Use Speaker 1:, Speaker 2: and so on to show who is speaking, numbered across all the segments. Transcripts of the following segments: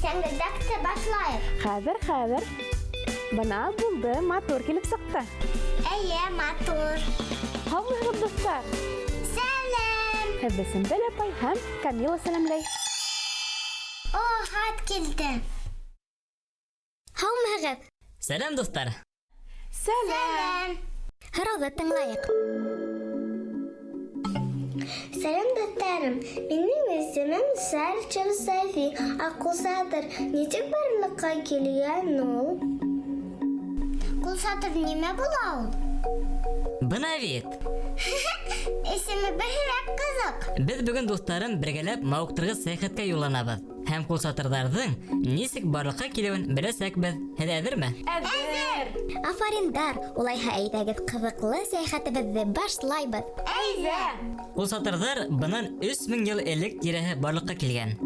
Speaker 1: Sen gıdakta başlayıp.
Speaker 2: Хәҙер. Бына булды, матур килеп сыҡты.
Speaker 1: Эйе, матур.
Speaker 2: Һаумыһығыҙ, дуҫтар.
Speaker 1: Сәлем.
Speaker 2: Һеҙҙе Сөмбөл апай һәм Камила сәләмләй.
Speaker 1: О, хат килде. Һаумыһығыҙ.
Speaker 3: Сәләм, дуҫтар.
Speaker 1: Сәлем.
Speaker 4: Һорауҙы тыңлайыҡ.
Speaker 1: Сәлем, достарым. Минең исемем Сарча Сафи. Аҡылсатыр. Нисек барлыҡҡа килгән ул? Ҡулсатыр нимә була ул?
Speaker 3: Бына бит.
Speaker 1: Исеме бәһирәк ҡыҙыҡ.
Speaker 3: Беҙ бөгөн дуҫтарым бергәләп мауыҡтырғыс сәйәхәткә юлланабыҙ. Һәм ҡулсатырҙарҙың нисек барлыҡҡа килеүен беләсәкбеҙ. Һеҙ әҙерме?
Speaker 2: Әҙер.
Speaker 4: Афариндар, улайһа әйҙәгеҙ ҡыҙыҡлы сәйәхәтебеҙҙе башлайбыҙ.
Speaker 2: Әйҙә.
Speaker 3: Ҡулсатырҙар бынан 3000 йыл элек тирәһе барлыҡҡа килгән.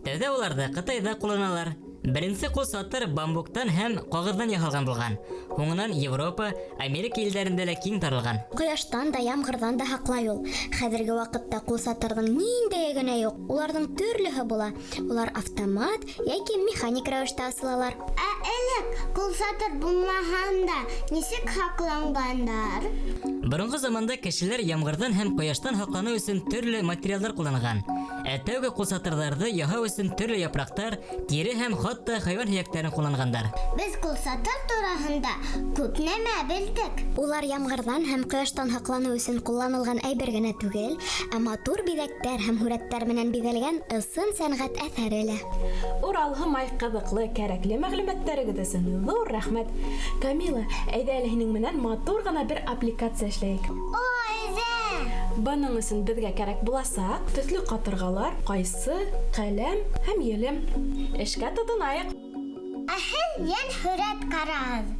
Speaker 3: Тәүҙә уларҙы Ҡытайҙа ҡулланалар. Беренсе ҡулсатыр бамбуктан һәм ҡағыҙҙан яһалған булған. Һуңынан Европа, Америка илдәрендә лә киң таралған.
Speaker 4: Ҡояштан да, ямғырҙан да һаҡлай ул. Хәҙерге ваҡытта ҡулсатырҙың ниндәйе генә юҡ. Уларҙың төрлөһө була. Улар автомат йәки механик рәүештә асылалар.
Speaker 1: Ә элек ҡулсатыр булмаһанда нисек һаҡланғандар?
Speaker 3: Боронғо заманда кешеләр ямғырҙан һәм ҡояштан һаҡланыу өсөн төрлө материалдар ҡулланған. Ә тәүге ҡулсатырҙарҙы яһау өсөн төрлө япраҡтар, тире һәм хатта хайван һөйәктәрен ҡулланғандар.
Speaker 1: Без ҡулсатыр тураһында күп нәмә белдек.
Speaker 4: Улар ямғырҙан һәм ҡояштан һаҡланыу өсөн ҡулланылған әйбер генә түгел, ә матур биҙәктәр һәм һүрәттәр менән биҙәлгән ысын сәнғәт әҫәре лә.
Speaker 2: Уралһымай ҡыҙыҡлы, кәрәкле мәғлүмәттәрегеҙ өсөн ҙур рәхмәт. Камила, әйҙә әле һинең менән матур ғына бер аппликация эшләйек.
Speaker 1: О, әйҙә!
Speaker 2: Бының өсөн беҙгә кәрәк буласаҡ төҫлө ҡатырғалар, ҡайсы, ҡәләм һәм елем. Эшкә тотонайыҡ.
Speaker 1: Ә һеҙ йән һүрәт ҡарағыҙ.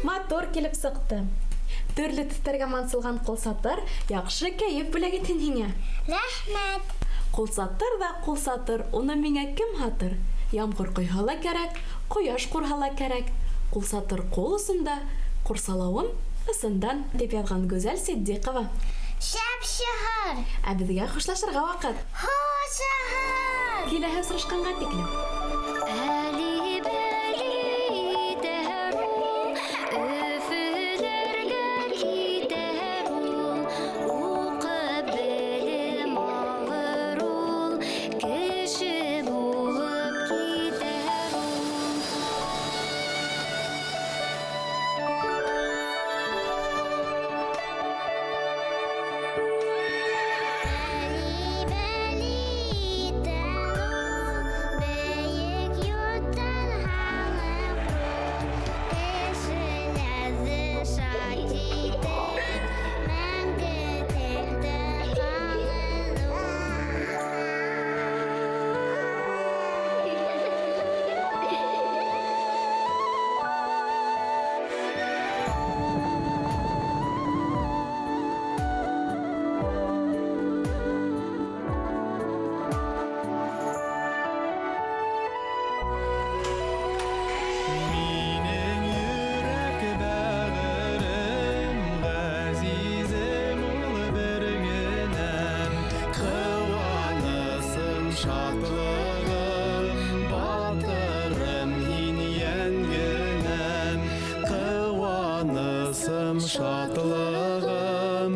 Speaker 2: Матур килеп сыҡты. Төрлө төҫтәргә мансылған ҡулсатыр яҡшы кәйеф бүләк итһен һиңә.
Speaker 1: Рәхмәт.
Speaker 2: Ҡулсатыр ҙа ҡулсатыр, уны миңә кем һатыр? Ямғыр ҡойһа ла кәрәк, ҡояш ҡурһа ла кәрәк. Ҡулсатыр ҡул осонда, ҡурсалауым ысындан, дип яҙған Гүзәл Ситдиҡова.
Speaker 1: Шәп шәһәр.
Speaker 2: Ә беҙгә хушлашырға ваҡыт.
Speaker 1: Шәһәр.
Speaker 2: Киләһе осрашҡанға тиклем.
Speaker 5: Шатлығым,